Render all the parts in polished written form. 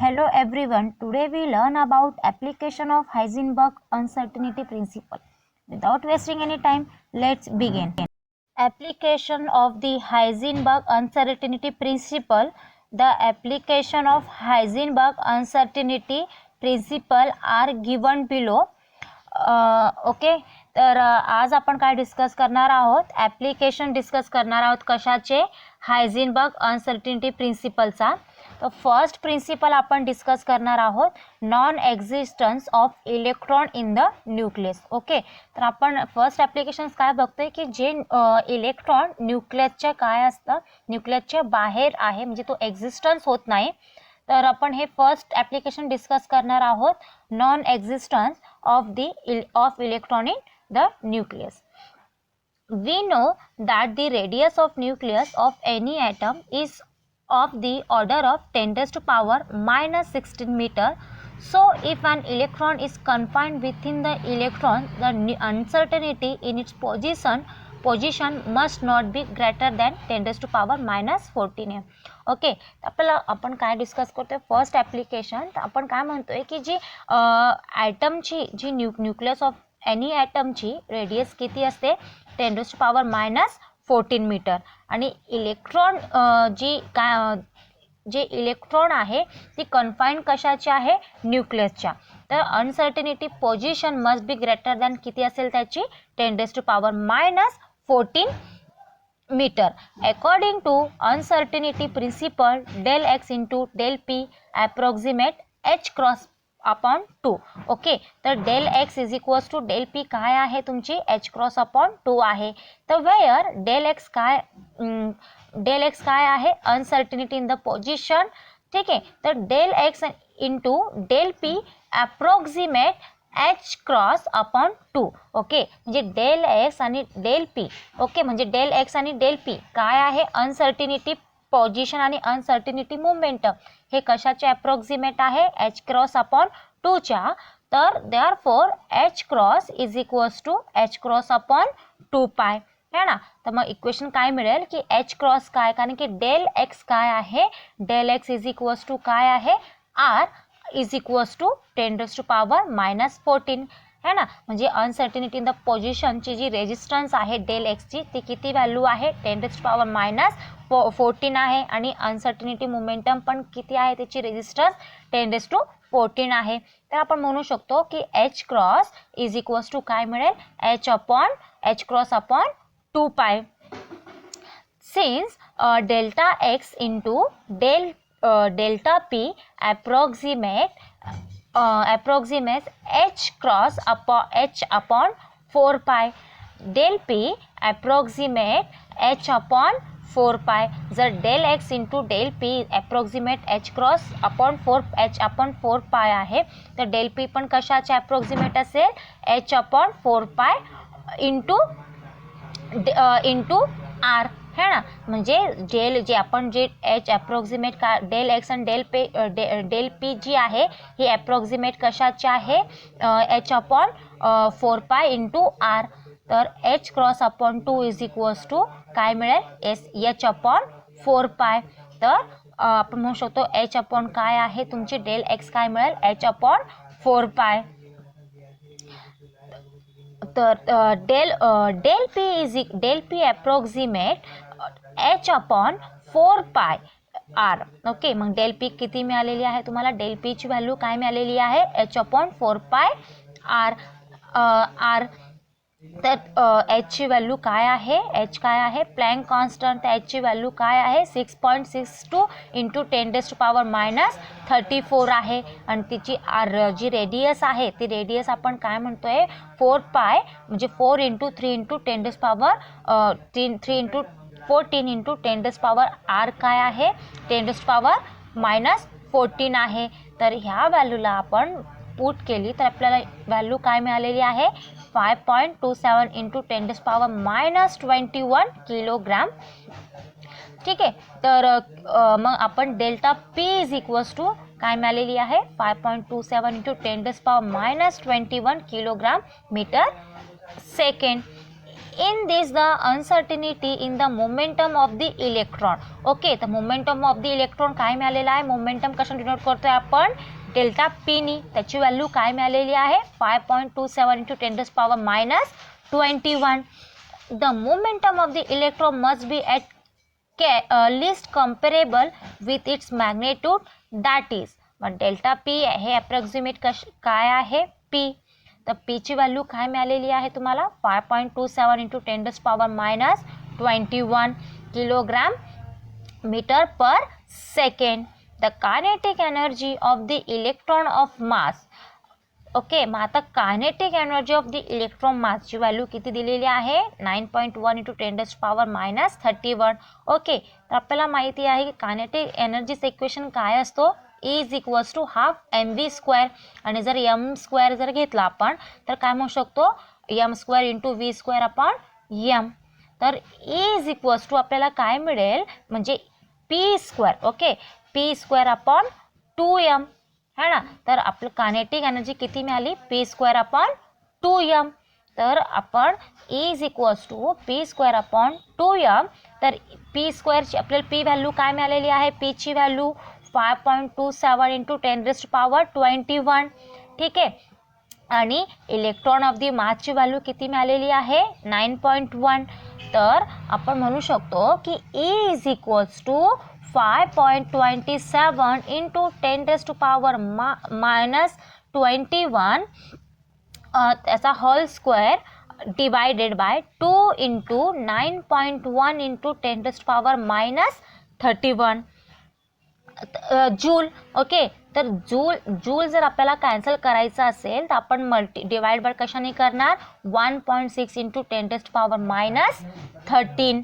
Hello everyone. Today we learn about application of Heisenberg uncertainty principle. Without wasting any time, let's begin. Application of the Heisenberg uncertainty principle. The application of Heisenberg uncertainty principle are given below. Okay, तर आज आपण काय discuss करणार आहोत, application discuss करणार आहोत कशाचे, Heisenberg uncertainty प्रिन्सिपलचा. तर फर्स्ट प्रिन्सिपल आपण डिस्कस करणार आहोत, non existence of electron in the nucleus. Okay, तर आपण फर्स्ट ॲप्लिकेशन्स काय बघतोय की जे इलेक्ट्रॉन न्यूक्लियसच्या काय असतं, न्यूक्लियसच्या बाहेर आहे, म्हणजे तो एक्झिस्टन्स होत नाही. तर आपण हे फर्स्ट ॲप्लिकेशन डिस्कस करणार आहोत, non existence of electron in the nucleus. We know that the radius of nucleus of any atom is of the order of 10 raised to power minus 16 meter. So if an electron is confined within the electron, the uncertainty in its position must not be greater than 10 raised to power minus 14 m. Okay, आपल्याला आपण काय discuss करतोय, first application. तर आपण काय म्हणतोय की जी ॲटमची जी न्यूक्लियस ऑफ एनी ॲटमची रेडियस किती असते, 10 raised to power minus 14 metre. आणि इलेक्ट्रॉन जे इलेक्ट्रॉन आहे ती कन्फाईन कशाची आहे, न्यूक्लियसच्या. तर uncertainty position must be greater than किती असेल त्याची, 10 raised to power minus 14 meter. According to uncertainty principle, del x into del p approximate h cross upon 2. Okay, तर del x is equals to del p काय आहे तुमची, h cross upon 2 आहे. तर wear del x काय आहे, uncertainty in the position. ठीक आहे, तर del x into del p approximate h cross upon 2. Okay, म्हणजे डेल एक्स आणि डेल पी. ओके, म्हणजे डेल एक्स आणि डेल पी काय आहे, अनसर्टिनिटी पोझिशन आणि अनसर्टिनिटी मुवमेंट हे कशाचे अप्रॉक्सिमेट आहे, एच क्रॉस अपॉन 2च्या. तर therefore h cross is equals to h cross upon 2 pi है ना. तर मग इक्वेशन काय मिळेल की एच क्रॉस काय, कारण की डेल एक्स काय आहे, del x is equals to काय आहे, R is equals to 10 raised to power minus 14 है ना. म्हणजे अनसर्टिनिटी इन द पोझिशनची जी रेजिस्टन्स आहे डेल एक्सची ती किती व्हॅल्यू आहे, 10 raised to power minus 14 आहे. आणि अनसर्टिनिटी मोमेंटम पण किती आहे, त्याची रेजिस्टन्स 10 raised to 14 आहे. तर आपण म्हणू शकतो की H cross is equals to काय मिळेल, H cross upon 2 pi. Since delta X into delta p approximates h cross upon 4 pi. del p approximate h upon 4 pi. जर del x into del p approximate h cross upon 4 pi आहे, तर del p पण कशाचे approximate असेल, h upon 4 pi into r है ना. म्हणजे जे आपण जे एच अप्रॉक्सिमेट का डेल एक्स आणि डेल पी जी आहे ही अप्रॉक्सिमेट कशाची आहे, H upon 4 pi into R. तर H cross upon 2 is equals to काय मिळेल, एच अपॉन 4 पाय. तर आपण म्हणू शकतो एच अपॉन काय आहे तुमची डेल एक्स काय मिळेल, एच अपॉन 4 पाय. तर del P approximate H upon 4 pi R. Okay, मग डेल पी किती मिळालेली आहे तुम्हाला, डेल पीची व्हॅल्यू काय मिळालेली आहे, एच अपॉन 4 पाय आर. तर एचची व्हॅल्यू काय आहे, एच काय आहे, प्लँक कॉन्स्टंट. एचची व्हॅल्यू काय आहे, 6.62 into 10 raised to power minus 34 आहे. आणि तिची जी रेडियस आहे ती रेडियस आपण काय म्हणतोय, 4 पाय, म्हणजे 4 into 3 into 10 raised to power 3 into 14 into 10 raised to power R काय आहे, 10 raised to power minus 14 आहे. तर ह्या व्हॅल्यूला आपण पुट केली तर आपल्याला व्हॅल्यू काय मिळालेली आहे, 5.27 into 10 raised to power minus 21 kilogram. ठीक आहे, तर मग आपण delta P is equals to काय मिळालेली आहे, 5.27 into 10 raised to power minus 21 kilogram metre second. in this the uncertainty in the momentum of the electron. Okay, तर मोमेंटम ऑफ द इलेक्ट्रॉन काय मिळालेला आहे, मोमेंटम कशाने डिनोट करतोय आपण, डेल्टा पी नी. त्याची व्हॅल्यू काय मिळालेली आहे, 5.27 × 10⁻21. The momentum of the electron must be at least comparable with its magnitude, that is मग डेल्टा पी हे अप्रॉक्सिमेट काय आहे, पी. तर पी ची व्हॅल्यू काय मिळालेली आहे तुम्हाला, 5.27 × 10⁻21 kilogram metre per second. The kinetic energy of the electron of mass. Okay, मग आता kinetic energy of the electron मासची व्हॅल्यू किती दिलेली आहे, 9.1 × 10⁻31. ओके, तर आपल्याला माहिती आहे की कायनेटिक एनर्जीचं इक्वेशन काय असतो, E = ½ mv². आणि जर m² जर घेतला आपण तर काय म्हणू शकतो, m² × v²/m. तर E = आपल्याला काय मिळेल म्हणजे p². ओके, p²/2m है ना. तर आपलं कायनेटिक एनर्जी किती मिळाली, p²/2m. तर आपण E = p²/2m. तर p² ची आपल्याला p व्हॅल्यू काय मिळालेली आहे, p ची व्हॅल्यू 5.27 × 10⁻21. ठीक आहे. आणि इलेक्ट्रॉन ऑफ दी मासची व्हॅल्यू किती मिळालेली आहे, 9.1. तर आपण म्हणू शकतो की E = 5.27 × 10⁻21 त्याचा whole square divided by 2 × 9.1 × 10⁻31 joule. Okay, तर जूल जर आपल्याला कॅन्सल करायचं असेल तर आपण डिवाइड बाय कशाने करणार, 1.6 × 10⁻13.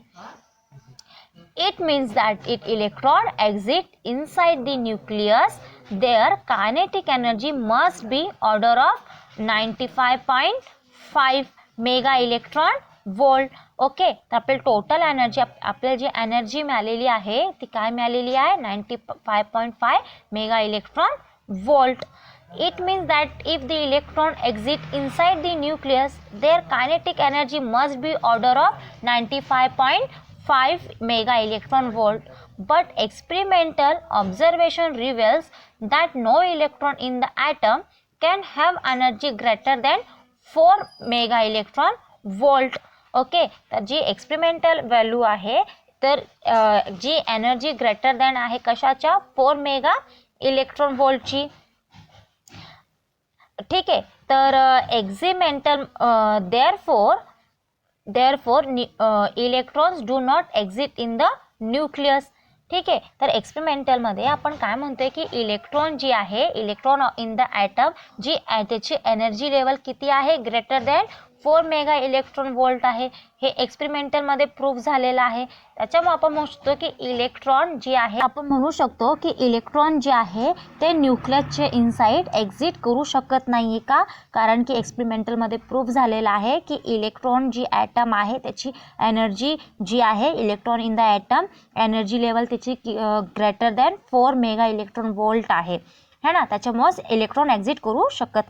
It means that if electron exit inside the nucleus, their kinetic energy must be order of 95.5 mega electron volt. Okay, तर आपल्याला टोटल एनर्जी आपल्याला जी एनर्जी मिळालेली आहे ती काय मिळालेली आहे, 95.5 mega electron volt. It means that if the electron exit inside the nucleus, their kinetic energy must be order of 95.5 mega electron volt. But experimental observation reveals that no electron in the atom can have energy greater than 4 mega electron volt. Okay, तर जी experimental value आहे तर जी energy greater than आहे कशाच्या, 4 mega electron वोल्टची. ठीक आहे. तर experimental therefore electrons do not exit in the nucleus. ठीक आहे. तर एक्सपेरिमेंटलमध्ये आपण काय म्हणतोय की इलेक्ट्रॉन जी आहे, इलेक्ट्रॉन इन द ॲटम जी त्याची एनर्जी लेवल किती आहे, greater than 4 mega electron volt आहे. हे एक्सपेरिमेंटलमध्ये प्रूफ झालेलं आहे. त्याच्यामुळे आपण म्हणू शकतो की इलेक्ट्रॉन जे आहे ते न्यूक्लियसचे इनसाइड एक्झिट करू शकत नाही का, कारण की एक्सपेरिमेंटलमध्ये प्रूफ झालेलं आहे की इलेक्ट्रॉन जी ॲटम आहे त्याची एनर्जी जी आहे, electron in the atom energy level त्याची greater than 4 mega electron volt आहे है ना. त्याच्यामुळेच इलेक्ट्रॉन एक्झिट करू शकत